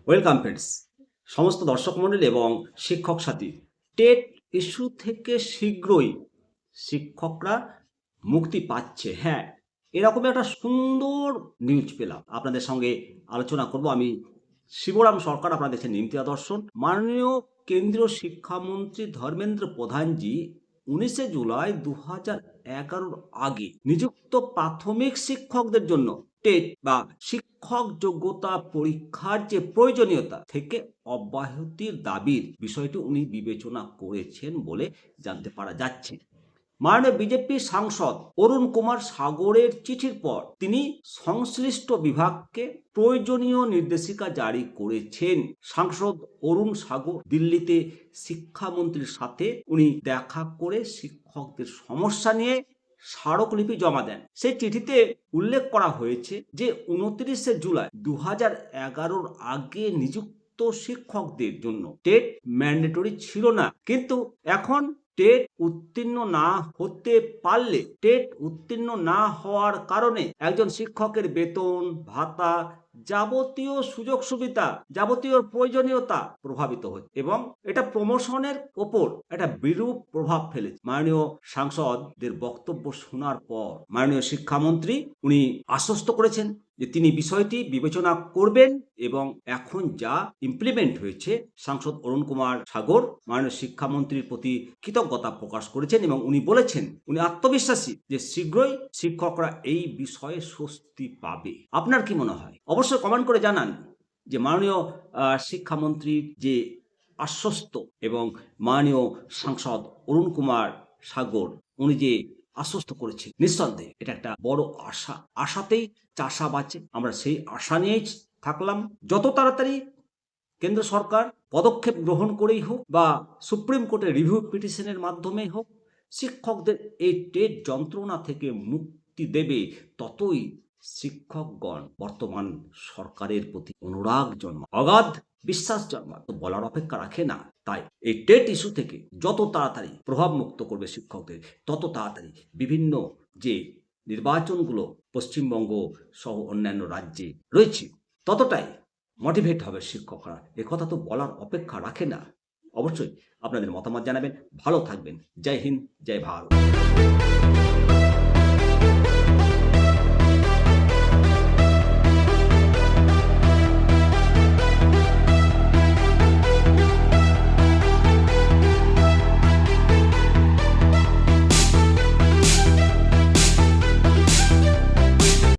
Welcome friends, সমস্ত দর্শক মণ্ডলী এবং শিক্ষক সাথী। টেট ইস্যু থেকে শীঘ্রই শিক্ষকরা মুক্তি পাচ্ছে। হ্যাঁ, এরকম একটা সুন্দর নিউজ পেলাম, আপনাদের সঙ্গে আলোচনা করব। আমি শিবরাম সরকার, আপনারা দেখছেন নিমতিয়া দর্শন। মাননীয় কেন্দ্রীয় শিক্ষামন্ত্রী ধর্মেন্দ্র প্রধানজি 19শে জুলাই 2011 আগে নিযুক্ত প্রাথমিক শিক্ষকদের জন্য টেট বা শিক্ষক যোগ্যতা পরীক্ষার যে প্রয়োজনীয়তা থেকে অব্যাহতির দাবির বিষয়টি উনি বিবেচনা করেছেন বলে জানতে পারা যাচ্ছে। মাননীয় বিজেপি সাংসদ অরুণ কুমার সাগরের চিঠির পর তিনি সংশ্লিষ্ট বিভাগকে প্রয়োজনীয় নির্দেশিকা জারি করেছেন। সাংসদ অরুণ সাগর দিল্লিতে শিক্ষামন্ত্রীর সাথে উনি দেখা করে শিক্ষকদের সমস্যা নিয়ে স্মারকলিপি জমা দেন। সেই চিঠিতে উল্লেখ করা হয়েছে যে 29শে জুলাই 2011 আগে নিযুক্ত শিক্ষকদের জন্য টেট ম্যান্ডেটরি ছিল না, কিন্তু এখন টেট উত্তীর্ণ না হতে পারলে, টেট উত্তীর্ণ না হওয়ার কারণে একজন শিক্ষকের বেতন ভাতা যাবতীয় সুযোগ সুবিধা, যাবতীয় প্রয়োজনীয়তা প্রভাবিত হচ্ছে এবং এটা প্রমোশনের ওপর একটা বিরূপ প্রভাব ফেলেছে। মাননীয় সাংসদদের বক্তব্য শোনার পর মাননীয় শিক্ষামন্ত্রী উনি আশ্বস্ত করেছেন যে তিনি বিষয়টি বিবেচনা করবেন এবং এখন যা ইমপ্লিমেন্ট হয়েছে, সাংসদ অরুণ কুমার সাগর মাননীয় শিক্ষামন্ত্রীর প্রতি কৃতজ্ঞতা প্রকাশ করেছেন এবং উনি বলেছেন উনি আত্মবিশ্বাসী যে শীঘ্রই শিক্ষকরা এই বিষয়ে স্বস্তি পাবে। আপনার কি মনে হয়? অবশ্যই কমেন্ট করে জানান যে মাননীয় শিক্ষামন্ত্রীর যে আশ্বস্ত এবং মাননীয় সাংসদ অরুণ কুমার সাগর উনি যে আশ্বস্ত করেছে, নিঃসন্দেহে এটা একটা বড় আশা। আশাতেই চাষা বাঁচে। আমরা সেই আশা নিয়েই থাকলাম। যত তাড়াতাড়ি কেন্দ্র সরকার পদক্ষেপ গ্রহণ করেই হোক বা সুপ্রিম কোর্টের রিভিউ পিটিশনের মাধ্যমেই হোক শিক্ষকদের এই টেট যন্ত্রণা থেকে মুক্তি দেবে, ততই শিক্ষকগণ বর্তমান সরকারের প্রতি অনুরাগ জন্মা, অগাধ বিশ্বাস জন্মা তো বলার অপেক্ষা রাখে না। তাই এই টেট ইস্যু থেকে যত তাড়াতাড়ি প্রভাব মুক্ত করবে শিক্ষকদের, তত তাড়াতাড়ি বিভিন্ন যে নির্বাচনগুলো পশ্চিমবঙ্গ সহ অন্যান্য রাজ্যে রয়েছে ততটাই মোটিভেট হবে শিক্ষকরা। একথা তো বলার অপেক্ষা রাখে না। অবশ্যই আপনাদের মতামত জানাবেন। ভালো থাকবেন। জয় হিন্দ, জয় ভারত।